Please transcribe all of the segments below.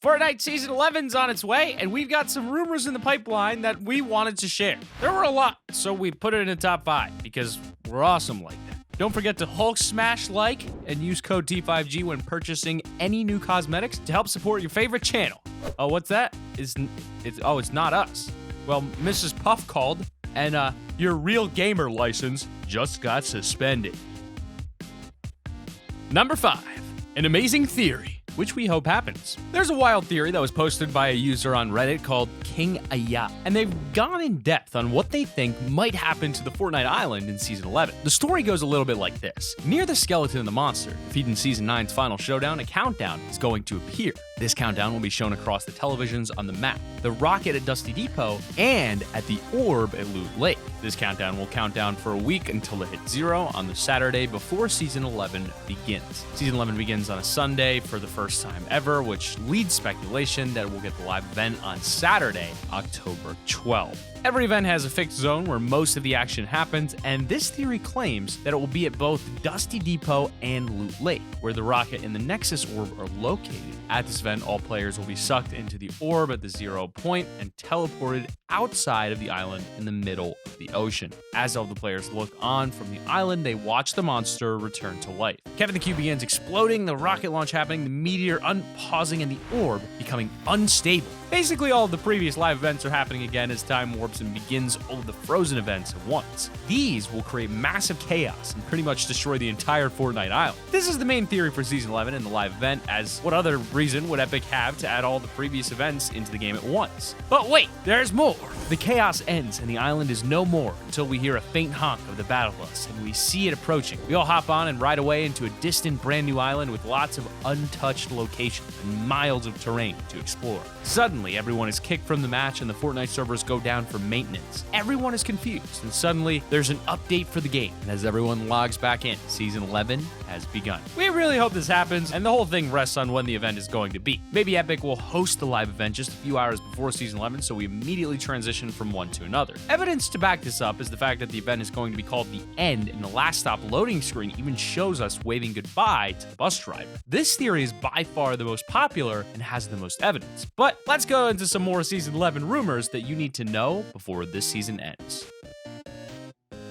Fortnite Season 11's on its way, and we've got some rumors in the pipeline that we wanted to share. There were a lot, so we put it in the top 5 because we're awesome like that. Don't forget to Hulk smash like and use code T5G when purchasing any new cosmetics to help support your favorite channel. Oh, what's that? It's not us. Well, Mrs. Puff called, and your real gamer license just got suspended. Number 5, an amazing theory, which we hope happens. There's a wild theory that was posted by a user on Reddit called King Aya, and they've gone in depth on what they think might happen to the Fortnite island in Season 11. The story goes a little bit like this. Near the skeleton of the monster, defeated in Season 9's final showdown, a countdown is going to appear. This countdown will be shown across the televisions on the map, the rocket at Dusty Depot, and at the orb at Loot Lake. This countdown will count down for a week until it hits 0 on the Saturday before Season 11 begins. Season 11 begins on a Sunday for the first time ever, which leads speculation that we'll get the live event on Saturday, October 12th. Every event has a fixed zone where most of the action happens, and this theory claims that it will be at both Dusty Depot and Loot Lake, where the rocket and the Nexus orb are located. At this event, all players will be sucked into the orb at the 0 point and teleported outside of the island in the middle of the ocean. As all the players look on from the island, they watch the monster return to life. Kevin the Cube begins exploding, the rocket launch happening, the meteor unpausing, and the orb becoming unstable. Basically, all of the previous live events are happening again as time warps and begins all of the frozen events at once. These will create massive chaos and pretty much destroy the entire Fortnite island. This is the main theory for Season 11 and the live event, as what other reason would Epic have to add all the previous events into the game at once? But wait, there's more! The chaos ends and the island is no more until we hear a faint honk of the battle bus and we see it approaching. We all hop on and ride away into a distant brand new island with lots of untouched locations and miles of terrain to explore. Suddenly, everyone is kicked from the match and the Fortnite servers go down for maintenance. Everyone is confused, and suddenly there's an update for the game. And as everyone logs back in, Season 11 has begun. We really hope this happens, and the whole thing rests on when the event is going to be. Maybe Epic will host the live event just a few hours before Season 11, so we immediately transition from one to another. Evidence to back this up is the fact that the event is going to be called The End, and the last stop loading screen even shows us waving goodbye to the bus driver. This theory is by far the most popular and has the most evidence. But let's go into some more Season 11 rumors that you need to know before this season ends.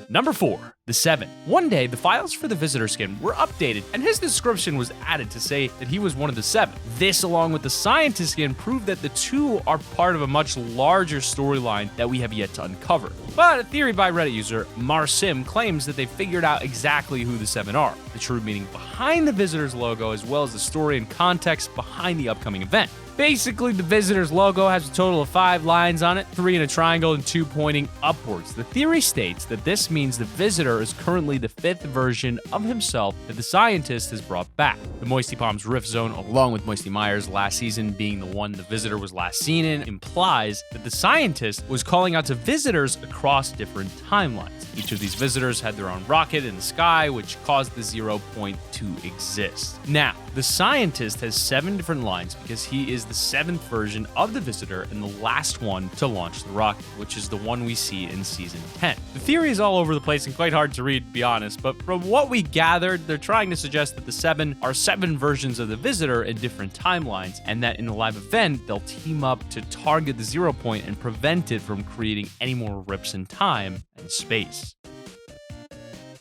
Number 4, the 7. One day, the files for the visitor skin were updated, and his description was added to say that he was one of the 7. This, along with the scientist skin, proved that the 2 are part of a much larger storyline that we have yet to uncover. But a theory by Reddit user Marsim claims that they figured out exactly who the 7 are, the true meaning behind the visitor's logo, as well as the story and context behind the upcoming event. Basically, the visitor's logo has a total of 5 lines on it, 3 in a triangle and 2 pointing upwards. The theory states that this means the visitor is currently the 5th version of himself that the scientist has brought back. The Moisty Palms Rift Zone, along with Moisty Myers last season being the one the visitor was last seen in, implies that the scientist was calling out to visitors across different timelines. Each of these visitors had their own rocket in the sky, which caused the 0 point to exist. Now, the scientist has 7 different lines because he is the 7th version of the visitor and the last one to launch the rocket, which is the one we see in Season 10. The theory is all over the place and quite hard to read, to be honest, but from what we gathered, they're trying to suggest that the 7 are 7 versions of the visitor in different timelines, and that in the live event, they'll team up to target the 0 point and prevent it from creating any more rips in time and space.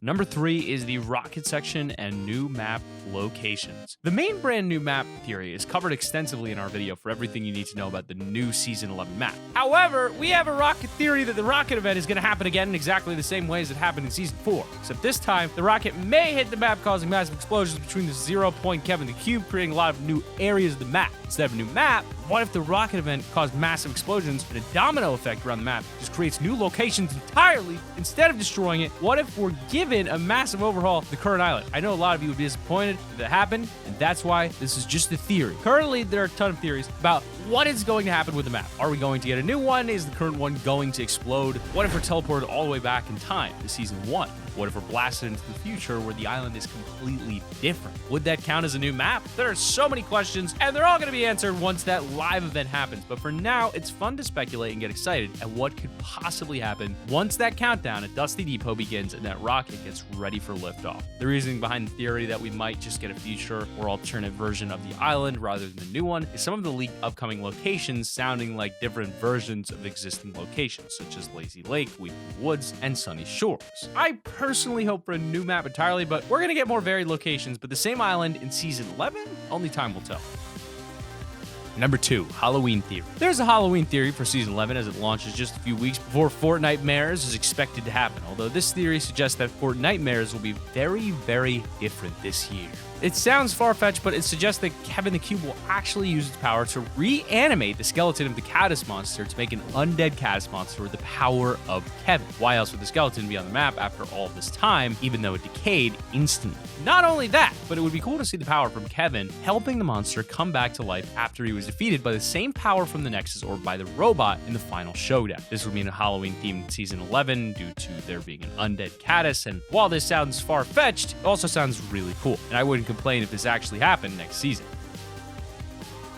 Number 3 is the rocket section and new map locations. The main brand new map theory is covered extensively in our video for everything you need to know about the new Season 11 map. However, we have a rocket theory that the rocket event is going to happen again in exactly the same way as it happened in Season 4, except this time, the rocket may hit the map causing massive explosions between the 0 point Kevin the Cube, creating a lot of new areas of the map. Instead of a new map, what if the rocket event caused massive explosions and a domino effect around the map just creates new locations entirely instead of destroying it? What if we're given a massive overhaul of the current island? I know a lot of you would be disappointed if that happened, and that's why this is just a theory. Currently, there are a ton of theories about what is going to happen with the map? Are we going to get a new one? Is the current one going to explode? What if we're teleported all the way back in time to season 1? What if we're blasted into the future where the island is completely different? Would that count as a new map? There are so many questions, and they're all going to be answered once that live event happens. But for now, it's fun to speculate and get excited at what could possibly happen once that countdown at Dusty Depot begins and that rocket gets ready for liftoff. The reasoning behind the theory that we might just get a future or alternate version of the island rather than the new one is some of the leaked upcoming locations sounding like different versions of existing locations, such as Lazy Lake, Weeping Woods, and Sunny Shores. I personally hope for a new map entirely, but we're going to get more varied locations, but the same island in Season 11? Only time will tell. Number 2, Halloween theory. There's a Halloween theory for Season 11 as it launches just a few weeks before Fortnite Mares is expected to happen, although this theory suggests that Fortnite Mares will be very, very different this year. It sounds far-fetched, but it suggests that Kevin the Cube will actually use its power to reanimate the skeleton of the Caddis monster to make an undead Caddis monster with the power of Kevin. Why else would the skeleton be on the map after all this time, even though it decayed instantly? Not only that, but it would be cool to see the power from Kevin helping the monster come back to life after he was defeated by the same power from the Nexus or by the robot in the final showdown. This would mean a Halloween-themed Season 11 due to there being an undead Caddis, and while this sounds far-fetched, it also sounds really cool, and I wouldn't complain if this actually happened next season.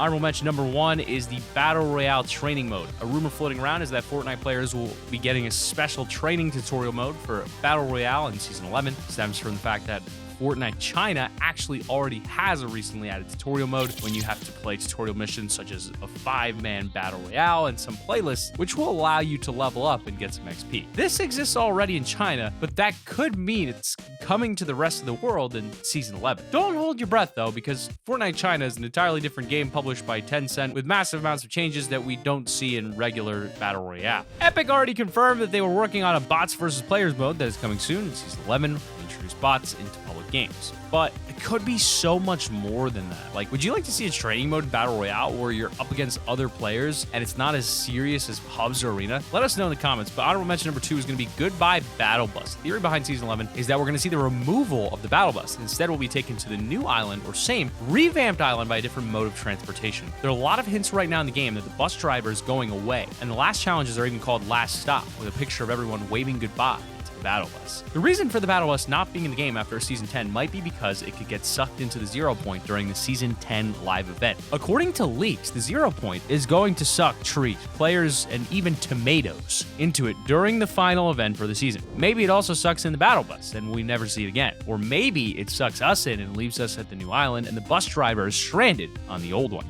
Honorable mention number 1 is the Battle Royale training mode. A rumor floating around is that Fortnite players will be getting a special training tutorial mode for Battle Royale in Season 11. It stems from the fact that Fortnite China actually already has a recently added tutorial mode when you have to play tutorial missions such as a 5-man battle royale and some playlists, which will allow you to level up and get some XP. This exists already in China, but that could mean it's coming to the rest of the world in Season 11. Don't hold your breath though, because Fortnite China is an entirely different game published by Tencent with massive amounts of changes that we don't see in regular battle royale. Epic already confirmed that they were working on a bots versus players mode that is coming soon in Season 11. Introduce bots into public games. But it could be so much more than that. Like, would you like to see a training mode in Battle Royale where you're up against other players and it's not as serious as pubs or arena? Let us know in the comments. But honorable mention number 2 is going to be Goodbye Battle Bus. The theory behind Season 11 is that we're going to see the removal of the Battle Bus. Instead, we'll be taken to the new island or same revamped island by a different mode of transportation. There are a lot of hints right now in the game that the bus driver is going away, and the last challenges are even called Last Stop, with a picture of everyone waving goodbye. Battle Bus. The reason for the Battle Bus not being in the game after Season 10 might be because it could get sucked into the Zero Point during the Season 10 live event. According to leaks, the Zero Point is going to suck trees, players, and even tomatoes into it during the final event for the season. Maybe it also sucks in the Battle Bus and we never see it again. Or maybe it sucks us in and leaves us at the new island and the bus driver is stranded on the old one.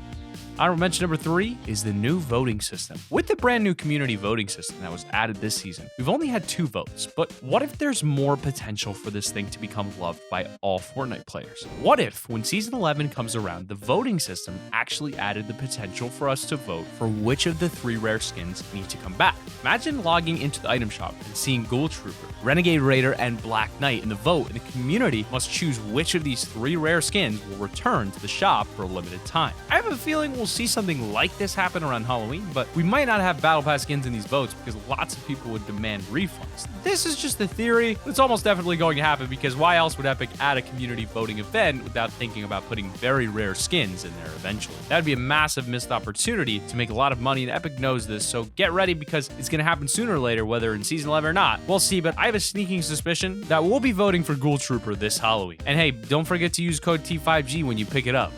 Honorable mention number 3 is the new voting system. With the brand new community voting system that was added this season, we've only had 2 votes, but what if there's more potential for this thing to become loved by all Fortnite players? What if, when Season 11 comes around, the voting system actually added the potential for us to vote for which of the 3 rare skins need to come back? Imagine logging into the item shop and seeing Ghoul Trooper, Renegade Raider, and Black Knight in the vote, and the community must choose which of these 3 rare skins will return to the shop for a limited time. I have a feeling we'll see something like this happen around Halloween, but we might not have Battle Pass skins in these votes because lots of people would demand refunds. This is just a theory. It's almost definitely going to happen because why else would Epic add a community voting event without thinking about putting very rare skins in there eventually? That would be a massive missed opportunity to make a lot of money, and Epic knows this, so get ready because it's going to happen sooner or later, whether in Season 11 or not. We'll see, but I have a sneaking suspicion that we'll be voting for Ghoul Trooper this Halloween. And hey, don't forget to use code T5G when you pick it up.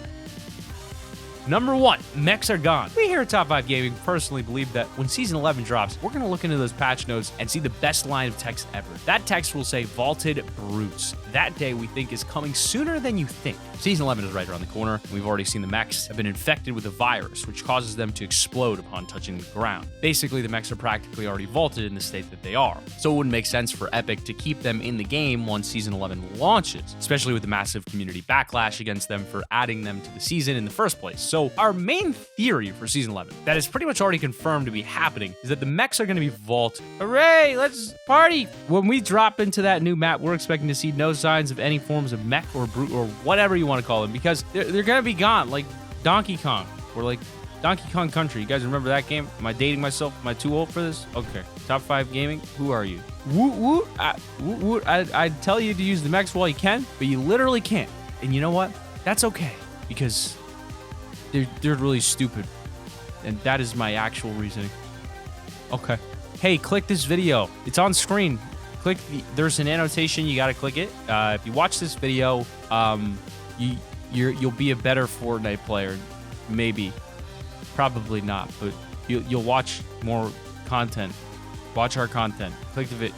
Number 1, Mechs are gone. We here at Top 5 Gaming personally believe that when Season 11 drops, we're going to look into those patch notes and see the best line of text ever. That text will say Vaulted Brutes. That day we think is coming sooner than you think. Season 11 is right around the corner. We've already seen the mechs have been infected with a virus, which causes them to explode upon touching the ground. Basically, the mechs are practically already vaulted in the state that they are. So it wouldn't make sense for Epic to keep them in the game once Season 11 launches, especially with the massive community backlash against them for adding them to the season in the first place. So our main theory for Season 11, that is pretty much already confirmed to be happening, is that the mechs are going to be vaulted. Hooray, let's party! When we drop into that new map, we're expecting to see no signs of any forms of mech or brute or whatever you want to call them, because they're going to be gone, like Donkey Kong, or like Donkey Kong Country. You guys remember that game? Am I dating myself? Am I too old for this? Okay. Top 5 Gaming, who are you? Woot woot. Woot woot. I'd tell you to use the mechs while you can, but you literally can't. And you know what? That's okay, because they're really stupid. And that is my actual reasoning. Okay. Hey, click this video. It's on screen. There's an annotation. You got to click it. If you watch this video, you'll be a better Fortnite player. Maybe. Probably not, but you'll watch more content. Watch our content. Click the